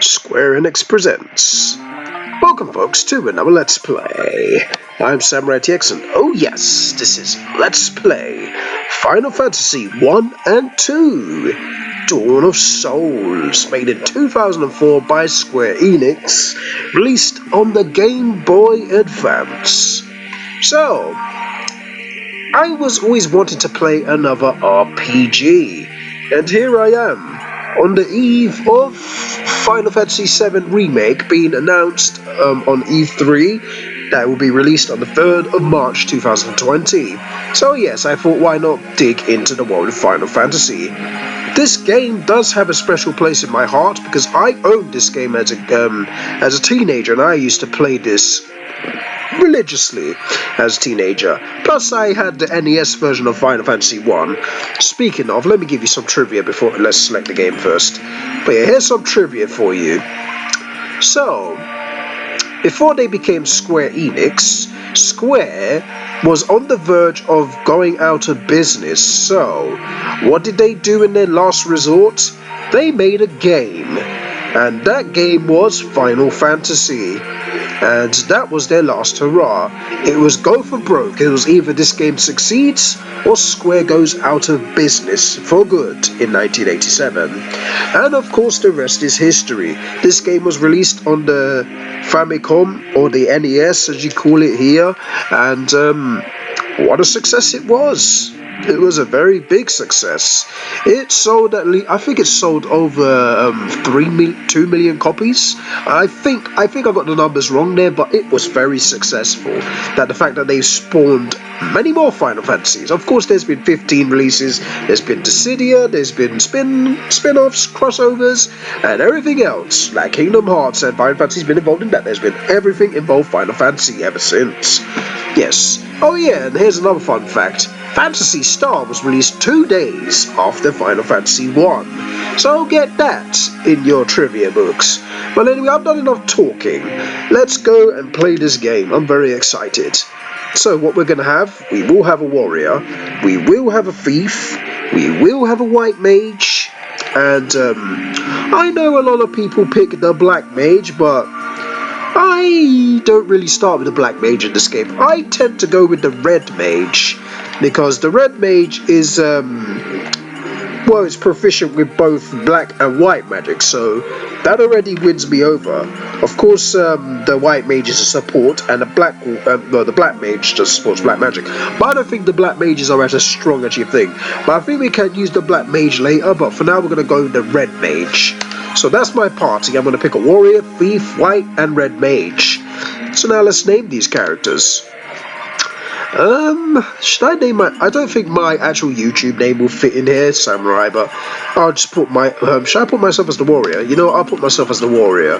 Square Enix presents. Welcome folks to another Let's Play. I'm SamuraiT-X and oh yes, this is Let's Play Final Fantasy 1 and 2 Dawn of Souls, made in 2004 by Square Enix, released on the Game Boy Advance. So, I was always wanting to play another RPG, and here I am, on the eve of Final Fantasy VII Remake being announced on E3, that will be released on the 3rd of March 2020. So yes, I thought why not dig into the world of Final Fantasy. This game does have a special place in my heart because I owned this game as a teenager, and I used to play this religiously as a teenager. Plus I had the NES version of Final Fantasy 1. Speaking of, let me give you some trivia before let's select the game first. But yeah, here's some trivia for you. So, before they became Square Enix, Square was on the verge of going out of business. So, what did they do in their last resort? They made a game. And that game was Final Fantasy. And that was their last hurrah. It was go for broke. It was either this game succeeds or Square goes out of business for good in 1987. And of course the rest is history. This game was released on the Famicom, or the NES as you call it here, and what a success it was. It was a very big success. It sold at least, I think it sold over 2 million copies. I think I got the numbers wrong there, but it was very successful. That the fact that they spawned many more Final Fantasies. Of course, there's been 15 releases. There's been Dissidia, there's been spin-offs, crossovers, and everything else. Like Kingdom Hearts and Final Fantasy's been involved in that. There's been everything involved Final Fantasy ever since. Yes. Oh yeah, and here's another fun fact. Phantasy Star was released 2 days after Final Fantasy 1. So get that in your trivia books. But anyway, I've done enough talking. Let's go and play this game. I'm very excited. So what we're going to have, we will have a warrior, we will have a thief, we will have a white mage, and I know a lot of people pick the black mage, but I don't really start with the black mage in this game. I tend to go with the red mage, because the red mage is, well, it's proficient with both black and white magic, so that already wins me over. Of course, the white mage is a support, and the black mage just supports black magic. But I don't think the black mages are as strong as you think. But I think we can use the black mage later, but for now we're going to go with the red mage. So that's my party. I'm going to pick a warrior, thief, white, and red mage. So now let's name these characters. Should I name I don't think my actual YouTube name will fit in here, Samurai, but I'll just put my, should I put myself as the warrior? You know what, I'll put myself as the warrior.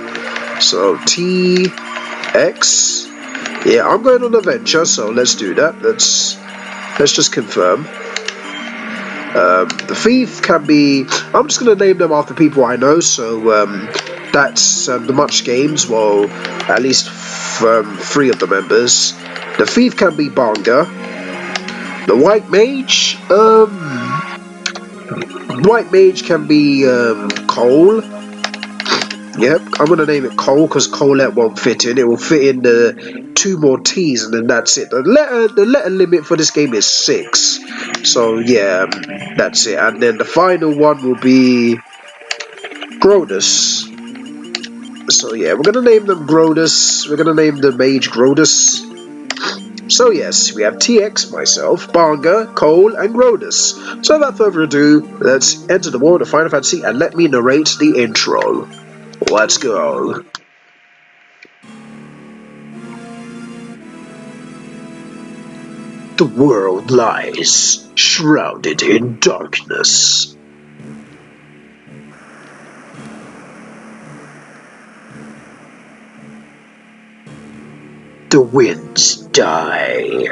So, T-X. Yeah, I'm going on an adventure, so let's do that. Let's just confirm. The thief can be, I'm just going to name them after people I know, so, that's the MuchGames, well, at least 3 of the members. The thief can be Banga. The white mage, can be Cole. Yep, I'm gonna name it Cole because Colette won't fit in. It will fit in the 2 more T's, and then that's it. The letter limit for this game is 6. So yeah, that's it. And then the final one will be Grodus. So yeah, we're gonna name them Grodus. We're gonna name the mage Grodus. So yes, we have TX, myself, Banga, Cole, and Grodus. So without further ado, let's enter the world of Final Fantasy and let me narrate the intro. Let's go. The world lies shrouded in darkness. The winds die.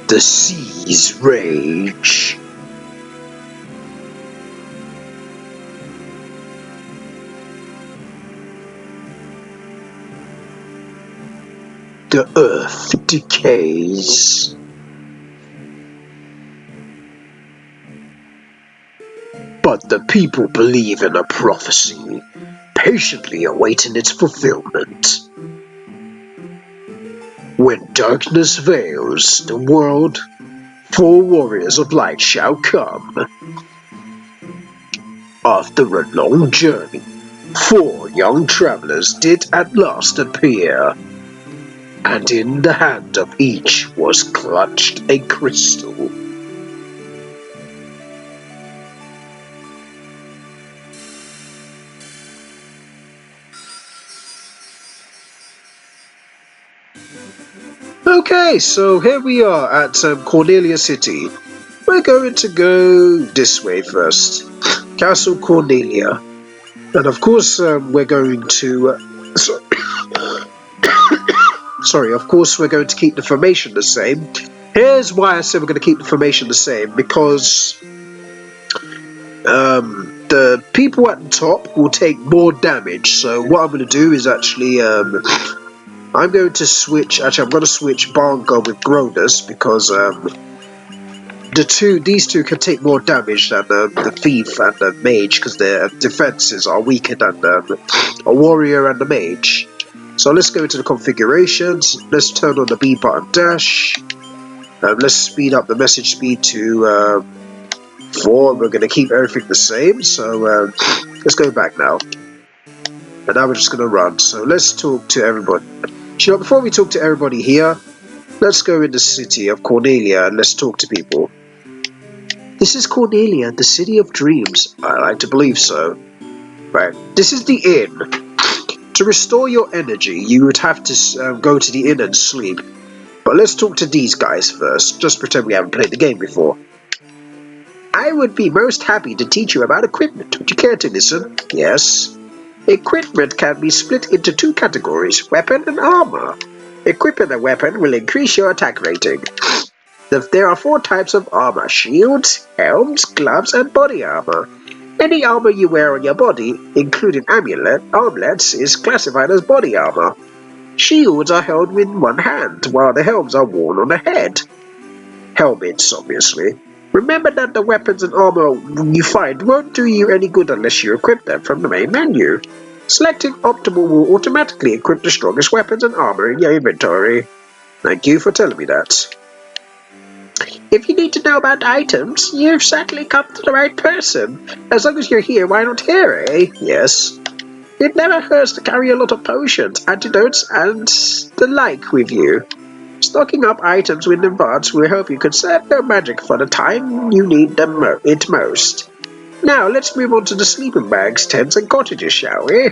The seas rage. the earth decays. But the people believe in a prophecy, patiently awaiting its fulfillment. When darkness veils the world, 4 warriors of light shall come. After a long journey, 4 young travelers did at last appear, and in the hand of each was clutched a crystal. Okay, so here we are at Cornelia City. We're going to go this way first. Castle Cornelia. And of course, we're going to... Sorry, of course we're going to keep the formation the same. Here's why I said we're going to keep the formation the same, because the people at the top will take more damage. So what I'm going to do is actually, I'm going to switch Bongo with Grodus, because these two can take more damage than the thief and the mage, because their defenses are weaker than a warrior and a mage. So let's go into the configurations. Let's turn on the B button dash. Let's speed up the message speed to 4. We're going to keep everything the same. So let's go back now. And now we're just going to run. So let's talk to everybody. Before we talk to everybody here, let's go in the city of Cornelia and let's talk to people. This is Cornelia, the city of dreams. I like to believe so. Right, this is the inn. To restore your energy, you would have to go to the inn and sleep. But let's talk to these guys first. Just pretend we haven't played the game before. I would be most happy to teach you about equipment. Would you care to listen? Yes. Equipment can be split into 2 categories, weapon and armor. Equipping a weapon will increase your attack rating. There are 4 types of armor: shields, helms, gloves, and body armor. Any armor you wear on your body, including armlets, is classified as body armor. Shields are held in one hand, while the helms are worn on the head. Helmets, obviously. Remember that the weapons and armor you find won't do you any good unless you equip them from the main menu. Selecting Optimal will automatically equip the strongest weapons and armor in your inventory. Thank you for telling me that. If you need to know about items, you've certainly come to the right person. As long as you're here, why not here, eh? Yes. It never hurts to carry a lot of potions, antidotes, and the like with you. Stocking up items in advance will help you conserve your magic for the time you need it most. Now, let's move on to the sleeping bags, tents, and cottages, shall we?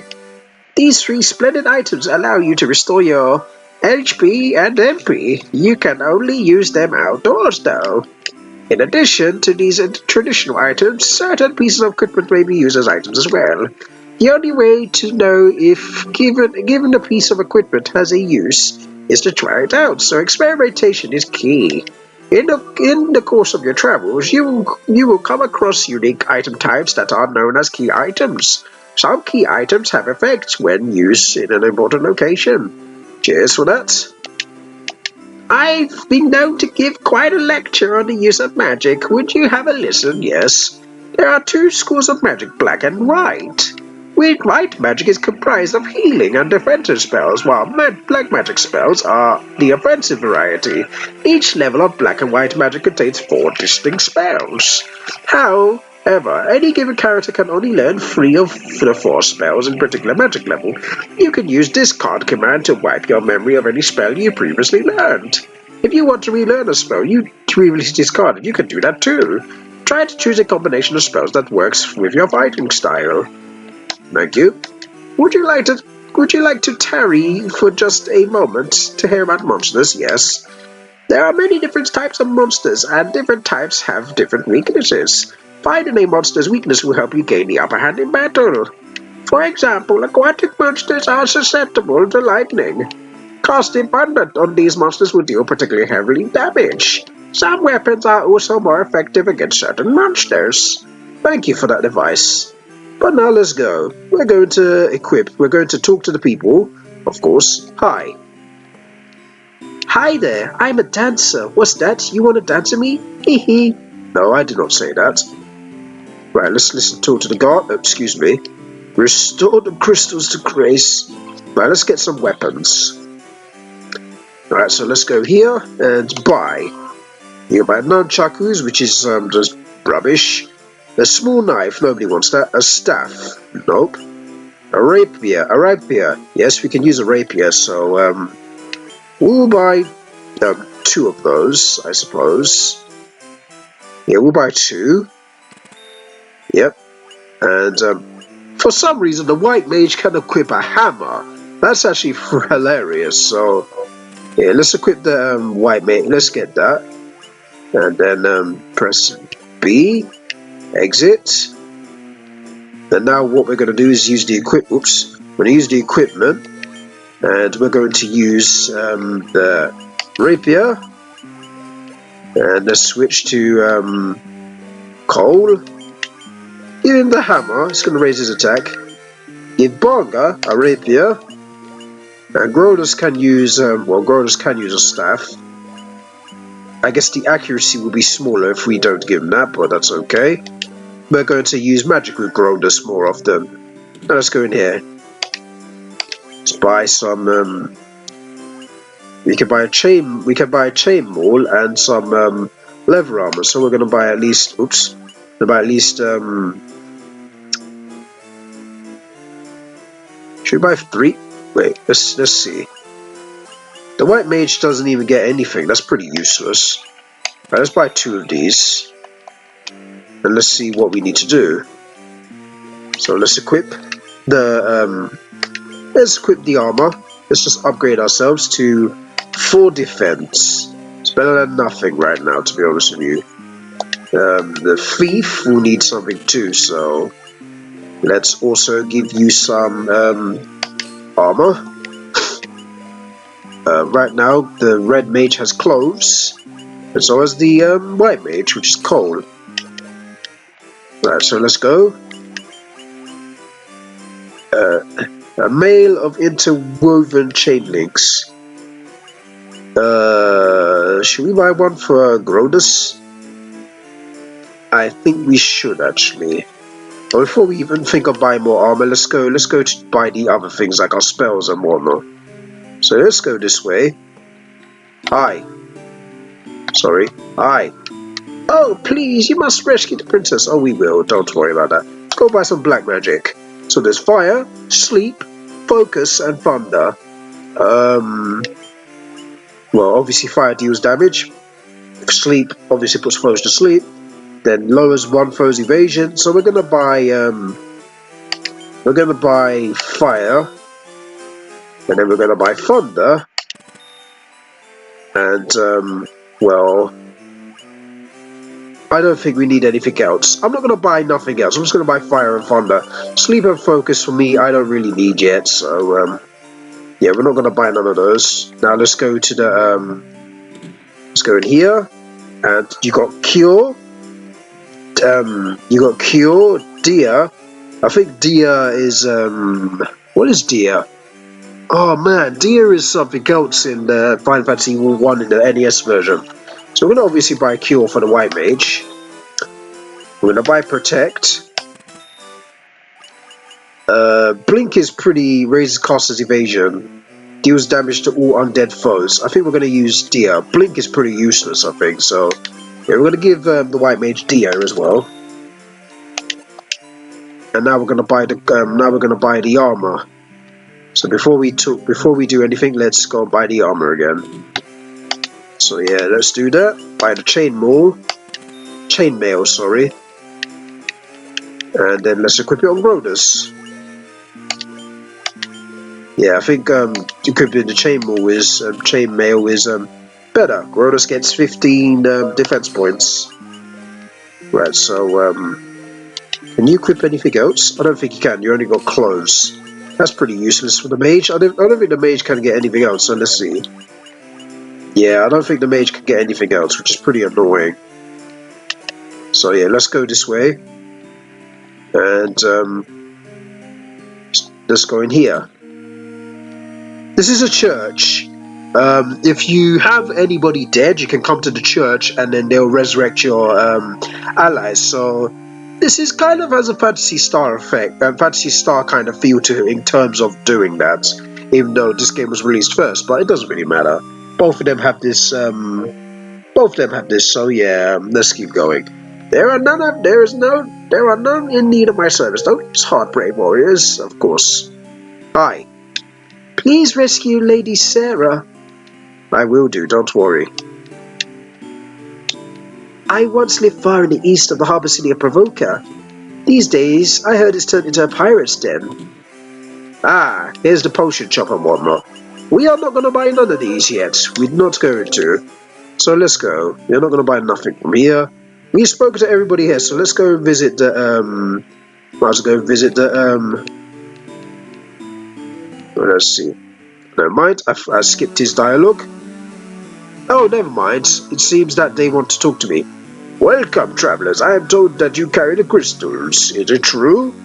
These 3 splendid items allow you to restore your HP and MP. You can only use them outdoors, though. In addition to these traditional items, certain pieces of equipment may be used as items as well. The only way to know if given a piece of equipment has a use is to try it out, so experimentation is key. In the course of your travels, you will come across unique item types that are known as key items. Some key items have effects when used in an important location. Cheers for that. I've been known to give quite a lecture on the use of magic. Would you have a listen? Yes. There are 2 schools of magic, black and white. White magic is comprised of healing and defensive spells, while black magic spells are the offensive variety. Each level of black and white magic contains 4 distinct spells. However, any given character can only learn 3 of the 4 spells in a particular magic level. You can use discard command to wipe your memory of any spell you previously learned. If you want to relearn a spell you previously discarded, you can do that too. Try to choose a combination of spells that works with your fighting style. Thank you. Would you like to tarry for just a moment to hear about monsters? Yes. There are many different types of monsters, and different types have different weaknesses. Finding a monster's weakness will help you gain the upper hand in battle. For example, aquatic monsters are susceptible to lightning. Casting Thunder on these monsters will deal particularly heavy damage. Some weapons are also more effective against certain monsters. Thank you for that advice. But now let's go. We're going to equip. We're going to talk to the people. Of course. Hi. Hi there, I'm a dancer. What's that? You want to dance with me? Hee hee. No, I did not say that. Right, let's listen talk to the god. Oh, excuse me. Restore the crystals to grace. Right, let's get some weapons. Alright, so let's go here and buy. You buy nunchakus, which is just rubbish. A small knife, nobody wants that. A staff, nope. A rapier. Yes, we can use a rapier, so we'll buy 2 of those, I suppose. Yeah, we'll buy 2. Yep. And for some reason, the white mage can equip a hammer. That's actually hilarious. So yeah, let's equip the white mage. Let's get that, and then press B, exit. And now what we're going to do is use the Oops, we're going to use the equipment, and we're going to use the rapier, and let's switch to Cole. Give him the hammer. It's going to raise his attack. Give Bonga a rapier, and Grodus can use Grodus can use a staff. I guess the accuracy will be smaller if we don't give him that, but that's okay. We're going to use magic with Grodus more often. Now let's go in here. Let's buy some. We can buy a chain. We can buy a chain maul and some leather armor. So we're going to buy at least. Oops. We'll buy at least. Should we buy 3? Wait. Let's see. The white mage doesn't even get anything. That's pretty useless. Right, let's buy 2 of these. And let's see what we need to do. So let's equip the armor. Let's just upgrade ourselves to 4 defense. It's better than nothing right now, to be honest with you. The thief will need something too, so let's also give you some armor. Right now, the red mage has clothes, and so has the white mage, which is coal. Right, so let's go. A mail of interwoven chain links. Should we buy one for Grodus? I think we should actually. But before we even think of buying more armor, let's go to buy the other things like our spells and whatnot. So let's go this way. Hi. Sorry. Hi. Oh, please, you must rescue the princess. Oh, we will. Don't worry about that. Let's go buy some black magic. So there's fire, sleep, focus, and thunder. Well, obviously fire deals damage. Sleep obviously puts foes to sleep. Then lowers one foe's evasion. So we're gonna buy fire, and then we're gonna buy thunder. And well, I don't think we need anything else. I'm not gonna buy nothing else. I'm just gonna buy fire and thunder. Sleep and focus for me, I don't really need yet. So yeah, we're not gonna buy none of those. Now let's go to the let's go in here, and you got cure. You got cure, Dia. I think Dia is what is Dia? Oh man, Dia is something else in the Final Fantasy 1 in the NES version. So we're gonna obviously buy cure for the white mage. We're gonna buy protect. Blink is pretty, raises caster's evasion, deals damage to all undead foes. I think we're gonna use Dia. Blink is pretty useless, I think. So yeah, we're gonna give the white mage Dia as well. And now we're gonna buy the armor. So before we do anything, let's go and buy the armor again. So yeah, let's do that. Buy the chainmail, sorry. And then let's equip it on Grodus. Yeah, I think equipping the chainmail is better. Grodus gets 15 defense points. Right, so can you equip anything else? I don't think you can. You only got clothes. That's pretty useless for the mage. I don't think the mage can get anything else. So let's see. Yeah, I don't think the mage can get anything else, which is pretty annoying. So yeah, let's go this way, and let's go in here. This is a church. If you have anybody dead, you can come to the church and then they'll resurrect your allies. So this is kind of has a Fantasy Star effect, Fantasy Star kind of feel to it in terms of doing that. Even though this game was released first, but it doesn't really matter. Both of them have this. Both of them have this. So yeah, let's keep going. There are none in need of my service. Don't use heart, brave warriors. Of course. Hi. Please rescue Lady Sarah. I will do, don't worry. I once lived far in the east of the harbour city of Provoca. These days, I heard it's turned into a pirate's den. Ah, here's the potion shop and whatnot. We are not going to buy none of these yet. We're not going to. So let's go. We're not going to buy nothing from here. We've spoken to everybody here, so let's go visit the, let's see. Never mind, I skipped his dialogue. Oh, never mind. It seems that they want to talk to me. Welcome, travelers. I am told that you carry the crystals. Is it true?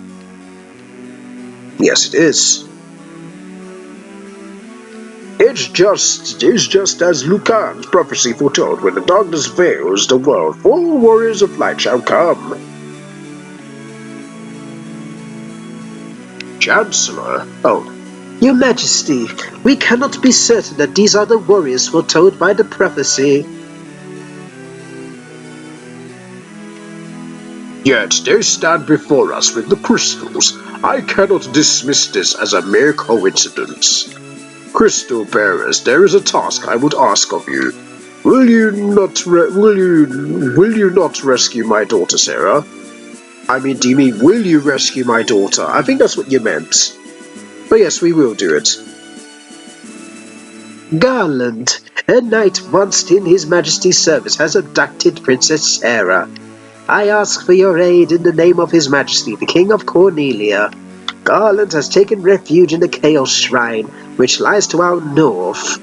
Yes, it is. It's just as Lucan's prophecy foretold. When the darkness veils the world, 4 warriors of light shall come. Chancellor? Oh. Your Majesty, we cannot be certain that these are the warriors foretold by the prophecy. Yet they stand before us with the crystals. I cannot dismiss this as a mere coincidence. Crystal bearers, there is a task I would ask of you. Will you not rescue my daughter, Sarah? I mean, do you mean will you rescue my daughter? I think that's what you meant. But yes, we will do it. Garland, a knight once in His Majesty's service, has abducted Princess Sarah. I ask for your aid in the name of His Majesty, the King of Cornelia. Garland has taken refuge in the Chaos Shrine, which lies to our north.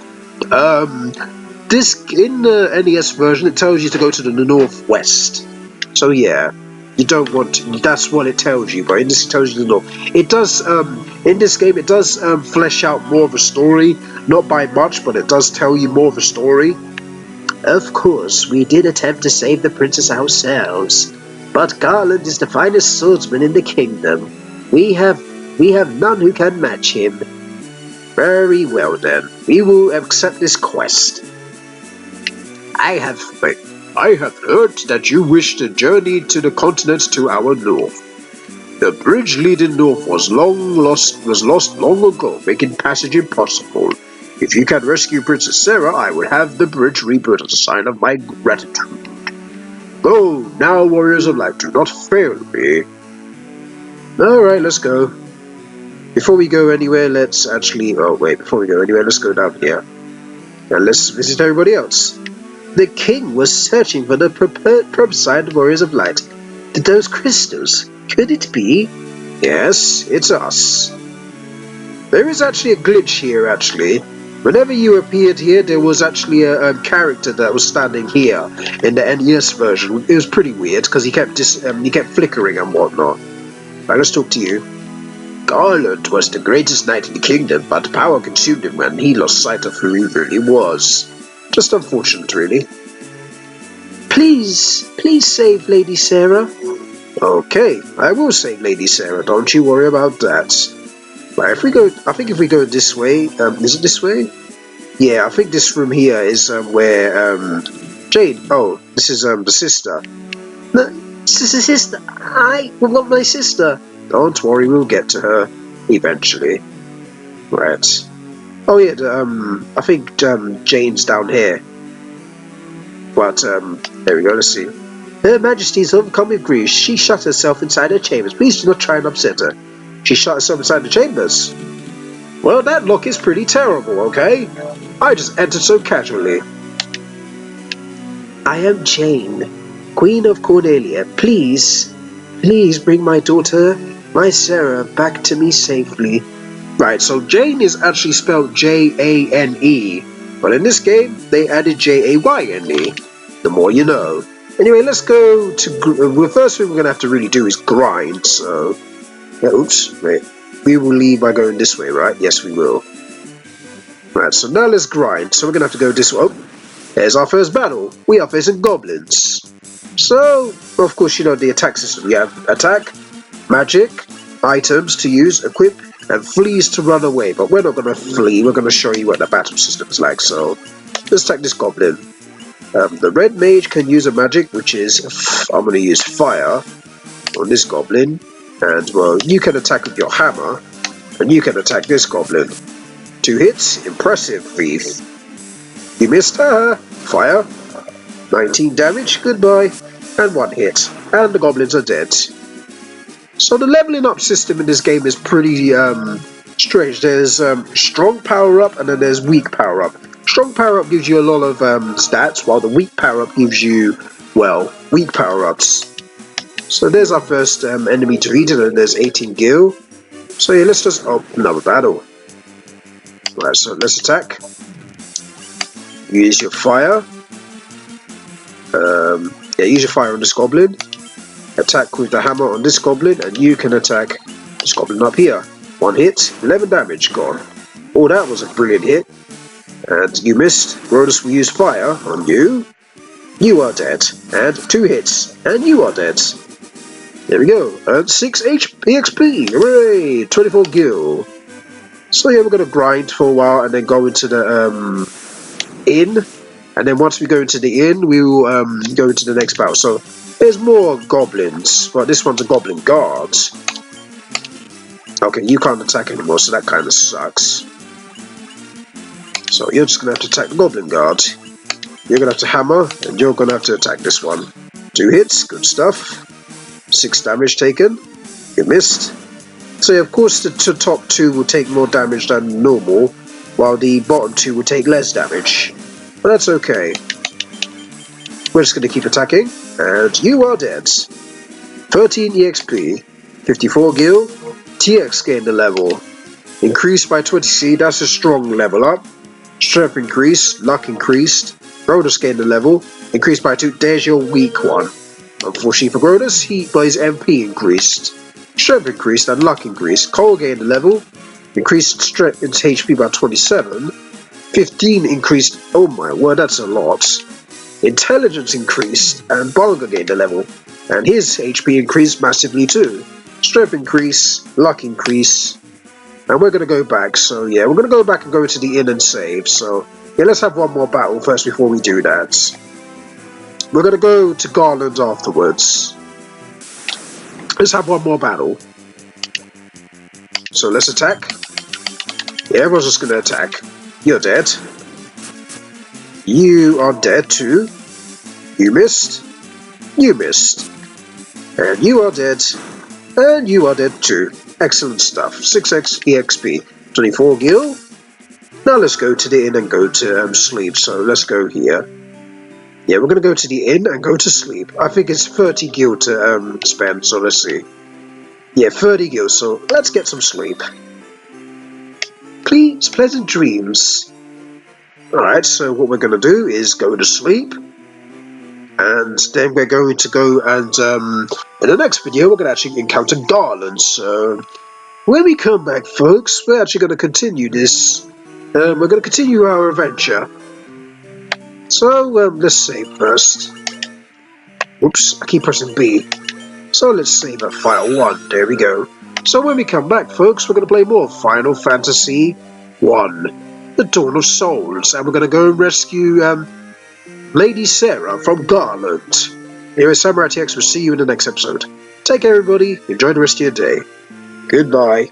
This in the NES version, it tells you to go to the northwest. So yeah. You don't want to, that's what it tells you, but in this it tells you the north. It does, in this game, it does flesh out more of a story, not by much, but it does tell you more of a story. Of course, we did attempt to save the princess ourselves, but Garland is the finest swordsman in the kingdom. We have none who can match him. Very well then, we will accept this quest. I have heard that you wish to journey to the continent to our north. The bridge leading north was lost long ago, making passage impossible. If you can rescue Princess Sarah, I will have the bridge rebuilt as a sign of my gratitude. Go, now warriors of light, do not fail me. Alright, let's go. Before we go anywhere, let's go down here. And let's visit everybody else. The king was searching for the prophesied warriors of light. Did those crystals? Could it be? Yes, it's us. There is actually a glitch here, actually. Whenever you appeared here, there was actually a character that was standing here in the NES version. It was pretty weird, because he kept flickering and whatnot. Right, let's talk to you. Garland was the greatest knight in the kingdom, but power consumed him when he lost sight of who he really was. Just unfortunate, really. Please save Lady Sarah. Okay, I will save Lady Sarah, don't you worry about that. Right, I think if we go this way, is it this way? Yeah, I think this room here is where Jade. Oh, this is the sister. Sister, I want my sister. Don't worry, we'll get to her eventually. Right. Oh yeah, I think Jane's down here. But there we go. Let's see. Her Majesty's overcome with grief. She shut herself inside her chambers. Please do not try and upset her. She shut herself inside the chambers. Well, that look is pretty terrible, okay? I just entered so casually. I am Jane, Queen of Cornelia. Please bring my daughter, my Sarah, back to me safely. Right, so Jane is actually spelled Jane, but in this game, they added Jayne. The more you know. Anyway, let's go to... the first thing we're going to have to really do is grind, so... Yeah, oops, wait. We will leave by going this way, right? Yes, we will. Right, so now let's grind. So we're gonna have to go this way. Oh, there's our first battle. We are facing goblins. So, of course, you know the attack system. You have attack, magic, items to use, equip, and fleas to run away. But we're not gonna flee. We're gonna show you what the battle system is like. So, let's attack this goblin. The red mage can use a magic, which is I'm gonna use fire on this goblin, and well, you can attack with your hammer, and you can attack this goblin. 2 hits, impressive, thief. You missed her. Fire. 19 damage, goodbye. And 1 hit. And the goblins are dead. So the leveling up system in this game is pretty strange. There's strong power up and then there's weak power up. Strong power up gives you a lot of stats, while the weak power up gives you, well, weak power ups. So there's our first enemy to beat, and then there's 18 gil. So yeah, let's just another battle. Right, so let's attack. Use your fire. Yeah, use your fire on this goblin. Attack with the hammer on this goblin, and you can attack this goblin up here. 1 hit, 11 damage, gone. Oh, that was a brilliant hit. And you missed. Rodus will use fire on you. You are dead. And 2 hits, and you are dead. There we go. And 6 EXP. Hooray! 24 gil. So yeah, we're going to grind for a while and then go into the inn. And then once we go into the inn, we will go into the next battle. So there's more goblins, but this one's a goblin guard. Okay, you can't attack anymore, so that kind of sucks. So you're just going to have to attack the goblin guard. You're going to have to hammer, and you're going to have to attack this one. 2 hits, good stuff. 6 damage taken. You missed. So yeah, of course the top 2 will take more damage than normal, while the bottom 2 will take less damage. But that's okay. We're just going to keep attacking, and you are dead. 13 EXP, 54 gil, TX gained a level. Increased by 20C, that's a strong level up. Strength increased, luck increased. Rodus gained a level, increased by 2, there's your weak one. Unfortunately for Rodus, his MP increased. Strength increased and luck increased. Cole gained a level, increased strength into HP by 27. 15 increased, oh my word, that's a lot. Intelligence increased, and Bulger gained a level, and his HP increased massively too. Strength increase, luck increase, and we're going to go back. So yeah, we're going to go back and go to the inn and save. So yeah, let's have one more battle first before we do that. We're going to go to Garland afterwards. Let's have one more battle. So let's attack. Yeah, everyone's just going to attack. You're dead. You are dead too. You missed. You missed. And you are dead. And you are dead too. Excellent stuff. 6x EXP. 24 gil. Now let's go to the inn and go to sleep. So let's go here. Yeah, we're going to go to the inn and go to sleep. I think it's 30 gil to spend, so let's see. Yeah, 30 gil, so let's get some sleep. Please, pleasant dreams. Alright, so what we're going to do is go to sleep. And then we're going to go and, in the next video, we're going to actually encounter Garland. So, when we come back, folks, we're actually going to continue this. We're going to continue our adventure. So, let's save first. Oops, I keep pressing B. So let's save at file 1. There we go. So when we come back, folks, we're going to play more Final Fantasy 1. The Dawn of Souls. And we're going to go and rescue Lady Sarah from Garland. Anyway, SamuraiT-X will see you in the next episode. Take care, everybody. Enjoy the rest of your day. Goodbye.